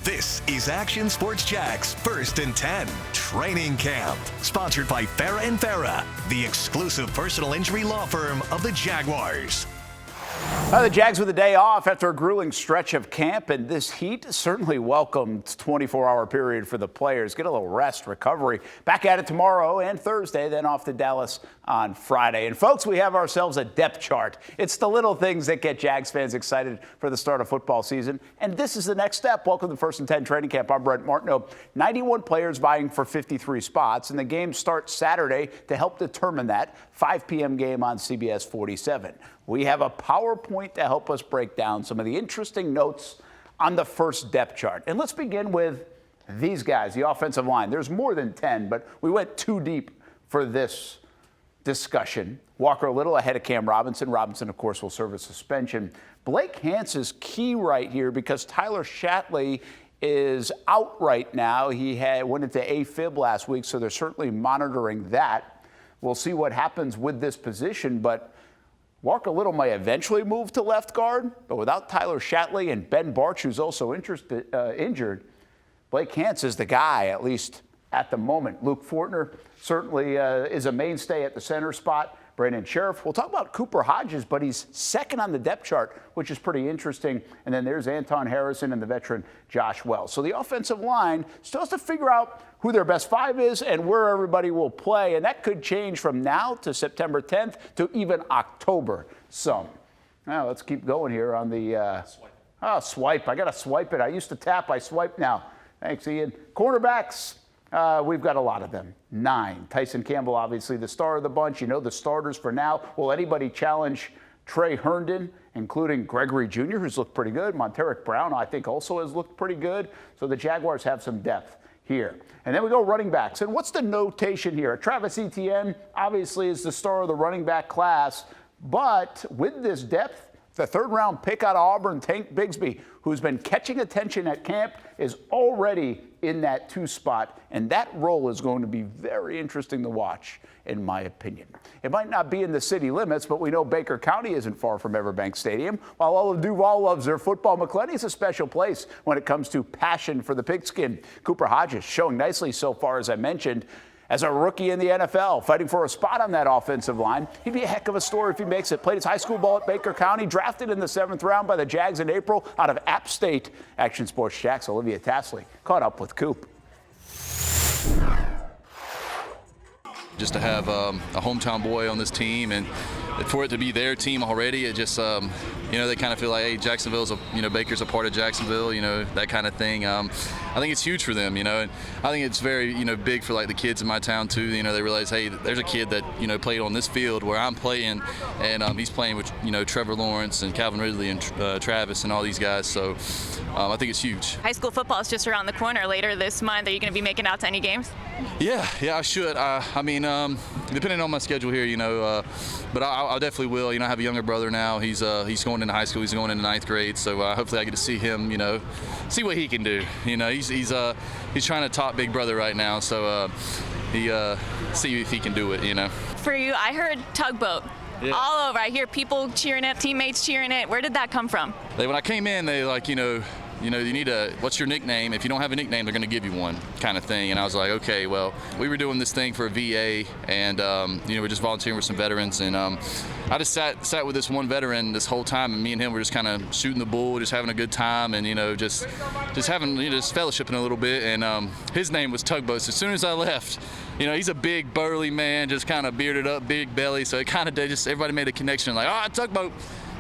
This is Action Sports Jack's First and 10 Training Camp, sponsored by Farah and Farah, the exclusive personal injury law firm of the Jaguars. The Jags with a day off after a grueling stretch of camp, and this heat certainly welcomed 24-hour period for the players. Get a little rest, recovery. Back at it tomorrow and Thursday, then off to Dallas on Friday. And folks, we have ourselves a depth chart. It's the little things that get Jags fans excited for the start of football season, and this is the next step. Welcome to First and 10 Training Camp. I'm Brent Martineau. 91 players vying for 53 spots, and the game starts Saturday to help determine that. 5 p.m. game on CBS 47. We have a PowerPoint to help us break down some of the interesting notes on the first depth chart. And let's begin with these guys, the offensive line. There's more than 10, but we went too deep for this discussion. Walker Little ahead of Cam Robinson. Robinson, of course, will serve a suspension. Blake Hance is key right here because Tyler Shatley is out right now. He went into AFib last week, so they're certainly monitoring that. We'll see what happens with this position, but Walker Little may eventually move to left guard, but without Tyler Shatley and Ben Barch, who's also injured, Blake Hance is the guy, at least at the moment. Luke Fortner certainly is a mainstay at the center spot. Brandon Sheriff. We'll talk about Cooper Hodges, but he's second on the depth chart, which is pretty interesting. And then there's Anton Harrison and the veteran Josh Wells. So the offensive line still has to figure out who their best five is and where everybody will play. And that could change from now to September 10th to even October some. Now let's keep going here on the swipe. I got to swipe it. I used to tap. I swipe now. Thanks, Ian. Cornerbacks. We've got a lot of them. 9. Tyson Campbell, obviously the star of the bunch. You know the starters for now. Will anybody challenge Trey Herndon, including Gregory Jr., who's looked pretty good? Monteric Brown, I think, also has looked pretty good. So the Jaguars have some depth here. And then we go running backs. And what's the notation here? Travis Etienne, obviously, is the star of the running back class. But with this depth, the third-round pick out of Auburn, Tank Bigsby, who's been catching attention at camp, is already in that 2 spot, and that role is going to be very interesting to watch, in my opinion. It might not be in the city limits, but we know Baker County isn't far from Everbank Stadium. While all of Duval loves their football, McClenny's a special place when it comes to passion for the pigskin. Cooper Hodges showing nicely so far, as I mentioned, as a rookie in the NFL, fighting for a spot on that offensive line. He'd be a heck of a story if he makes it. Played his high school ball at Baker County, drafted in the 7th round by the Jags in April out of App State. Action Sports Jack's Olivia Tasley caught up with Coop. Just to have a hometown boy on this team and for it to be their team already, it just, they kind of feel like, hey, Jacksonville's, Baker's a part of Jacksonville, that kind of thing. I think it's huge for them, and I think it's very, big for like the kids in my town too. They realize, hey, there's a kid that, played on this field where I'm playing, and he's playing with, Trevor Lawrence and Calvin Ridley and Travis and all these guys. So I think it's huge. High school football is just around the corner later this month. Are you going to be making out to any games? Yeah, I should. Depending on my schedule here, but I definitely will. I have a younger brother now. He's going into high school. He's going into 9th grade. So hopefully I get to see him. See what he can do. He's trying to top big brother right now. So see if he can do it. For you, I heard tugboat. Yeah. All over. I hear people cheering it, teammates cheering it. Where did that come from? When I came in, they you need what's your nickname? If you don't have a nickname, they're going to give you one kind of thing. And I was like, okay, well, we were doing this thing for a VA, and, we're just volunteering with some veterans. And I just sat with this one veteran this whole time, and me and him were just kind of shooting the bull, just having a good time, and, just having, just fellowshipping a little bit. And his name was Tugboat. So as soon as I left, he's a big, burly man, just kind of bearded up, big belly. So it kind of just everybody made a connection, like, Tugboat.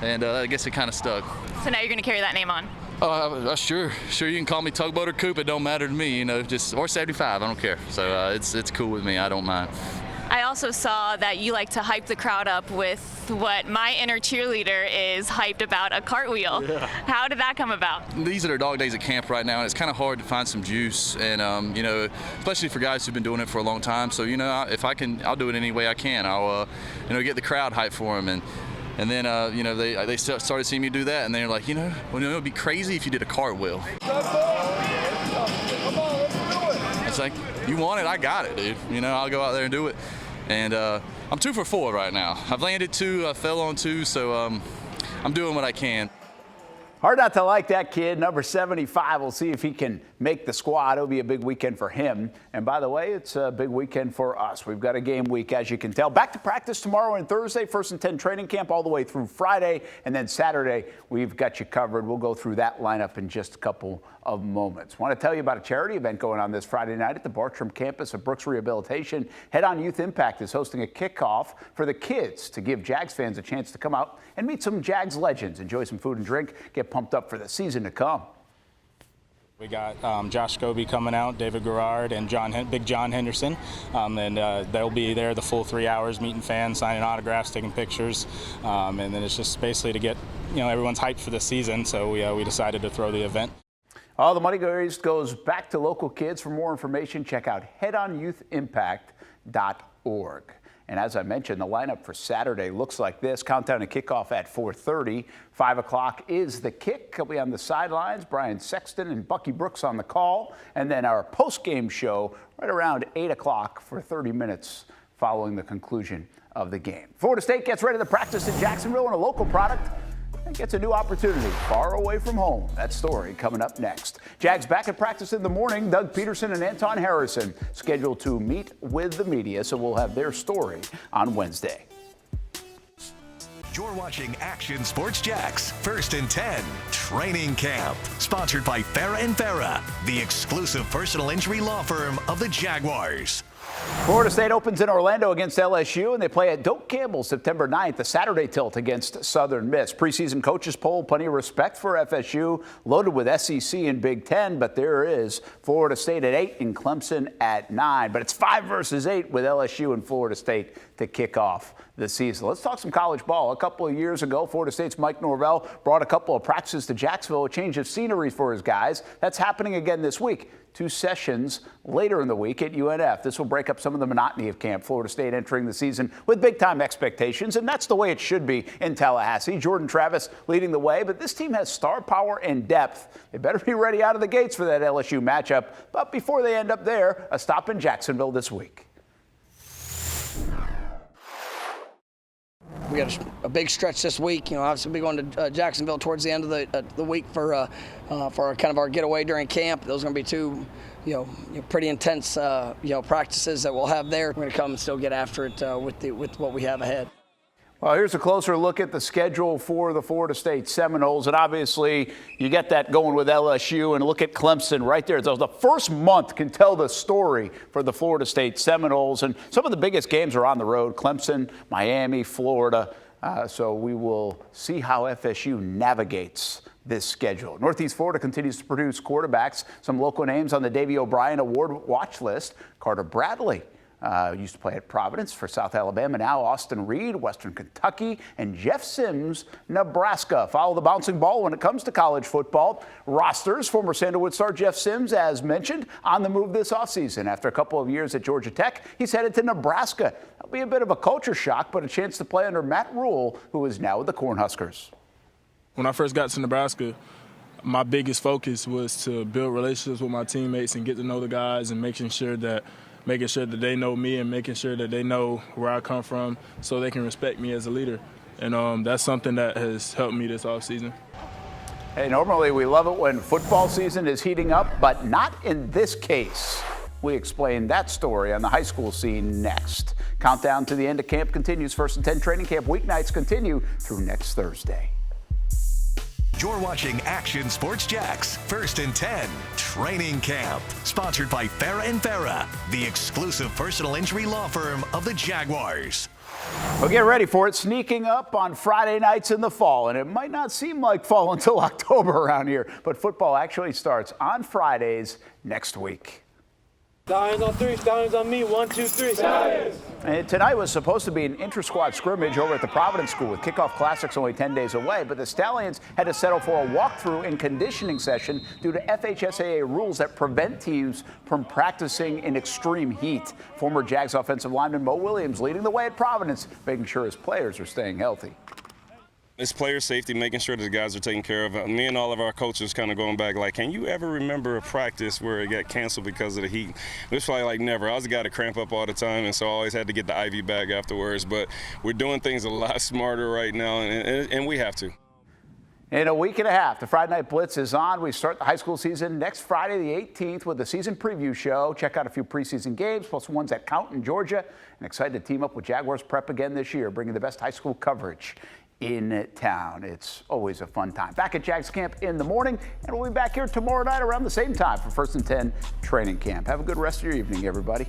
And I guess it kind of stuck. So now you're going to carry that name on? Sure. You can call me Tugboat or Coop. It don't matter to me, or 75. I don't care. So it's cool with me. I don't mind. I also saw that you like to hype the crowd up with what my inner cheerleader is hyped about, a cartwheel. Yeah. How did that come about? These are their dog days at camp right now, and it's kind of hard to find some juice, and especially for guys who've been doing it for a long time. So if I can, I'll do it any way I can. I'll get the crowd hyped for them. And then, they started seeing me do that, and they're like, it would be crazy if you did a cartwheel. It's like, you want it, I got it, dude. I'll go out there and do it. And I'm 2 for 4 right now. I've landed 2, I fell on 2, so I'm doing what I can. Hard not to like that kid, number 75. We'll see if he can make the squad. It'll be a big weekend for him. And by the way, it's a big weekend for us. We've got a game week, as you can tell. Back to practice tomorrow and Thursday, 1st and 10 training camp all the way through Friday. And then Saturday, we've got you covered. We'll go through that lineup in just a couple of moments. Want to tell you about a charity event going on this Friday night at the Bartram campus of Brooks Rehabilitation. Head On Youth Impact is hosting a kickoff for the kids to give Jags fans a chance to come out and meet some Jags legends, enjoy some food and drink, get pumped up for the season to come. We got Josh Scobie coming out, David Garrard, and Big John Henderson, and they'll be there the full 3 hours, meeting fans, signing autographs, taking pictures, and then it's just basically to get everyone's hyped for the season. So we decided to throw the event. All the money goes back to local kids. For more information, check out headonyouthimpact.org. And as I mentioned, the lineup for Saturday looks like this. Countdown to kickoff at 4:30. 5 o'clock is the kick. He'll be on the sidelines. Brian Sexton and Bucky Brooks on the call. And then our post-game show right around 8 o'clock for 30 minutes following the conclusion of the game. Florida State gets ready to practice in Jacksonville in a local product and gets a new opportunity far away from home. That story coming up next. Jags back at practice in the morning. Doug Peterson and Anton Harrison scheduled to meet with the media, so we'll have their story on Wednesday. You're watching Action Sports Jax, 1st and 10 Training Camp, sponsored by Farah & Farah, the exclusive personal injury law firm of the Jaguars. Florida State opens in Orlando against LSU, and they play at Doak Campbell September 9th, the Saturday tilt against Southern Miss. Preseason coaches poll, plenty of respect for FSU, loaded with SEC and Big Ten, but there is Florida State at 8 and Clemson at 9. But it's 5 versus 8 with LSU and Florida State to kick off the season. Let's talk some college ball. A couple of years ago, Florida State's Mike Norvell brought a couple of practices to Jacksonville, a change of scenery for his guys. That's happening again this week. 2 sessions later in the week at UNF. This will break up some of the monotony of camp. Florida State entering the season with big-time expectations, and that's the way it should be in Tallahassee. Jordan Travis leading the way, but this team has star power and depth. They better be ready out of the gates for that LSU matchup. But before they end up there, a stop in Jacksonville this week. We got a big stretch this week. Obviously we're going to Jacksonville towards the end of the week for kind of our getaway during camp. Those are going to be 2, pretty intense, practices that we'll have there. We're going to come and still get after it with what we have ahead. Well, here's a closer look at the schedule for the Florida State Seminoles. And obviously, you get that going with LSU, and look at Clemson right there. So the first month can tell the story for the Florida State Seminoles. And some of the biggest games are on the road: Clemson, Miami, Florida. So we will see how FSU navigates this schedule. Northeast Florida continues to produce quarterbacks. Some local names on the Davey O'Brien Award watch list: Carter Bradley. Used to play at Providence for South Alabama, now Austin Reed, Western Kentucky, and Jeff Sims, Nebraska. Follow the bouncing ball when it comes to college football. Rosters: former Sandalwood star Jeff Sims, as mentioned, on the move this offseason. After a couple of years at Georgia Tech, he's headed to Nebraska. That'll be a bit of a culture shock, but a chance to play under Matt Rule, who is now with the Cornhuskers. When I first got to Nebraska, my biggest focus was to build relationships with my teammates and get to know the guys, and making sure that they know me and making sure that they know where I come from so they can respect me as a leader. And that's something that has helped me this offseason. Hey, normally we love it when football season is heating up, but not in this case. We explain that story on the high school scene next. Countdown to the end of camp continues. 1st and 10 training camp weeknights continue through next Thursday. You're watching Action Sports Jax, 1st and 10 Training Camp, sponsored by Farah & Farah, the exclusive personal injury law firm of the Jaguars. Well, get ready for it. Sneaking up on Friday nights in the fall, and it might not seem like fall until October around here, but football actually starts on Fridays next week. Stallions on 3, Stallions on me, 1, 2, 3. Stallions! And tonight was supposed to be an inter-squad scrimmage over at the Providence School, with kickoff classics only 10 days away, but the Stallions had to settle for a walkthrough and conditioning session due to FHSAA rules that prevent teams from practicing in extreme heat. Former Jags offensive lineman Mo Williams leading the way at Providence, making sure his players are staying healthy. It's player safety, making sure that the guys are taken care of. Me and all of our coaches kind of going back, like, can you ever remember a practice where it got canceled because of the heat? It was probably like never. I was the guy to cramp up all the time, and so I always had to get the IV bag afterwards. But we're doing things a lot smarter right now, and we have to. In a week and a half, the Friday Night Blitz is on. We start the high school season next Friday, the 18th, with a season preview show. Check out a few preseason games, plus ones that count in Georgia. And excited to team up with Jaguars Prep again this year, bringing the best high school coverage in town. It's always a fun time. Back at Jags Camp in the morning, and we'll be back here tomorrow night around the same time for 1st and 10 training camp. Have a good rest of your evening, everybody.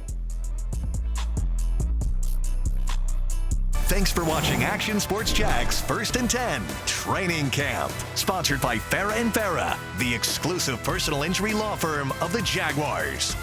Thanks for watching Action Sports Jax 1st and 10 Training Camp. Sponsored by Farah & Farah, the exclusive personal injury law firm of the Jaguars.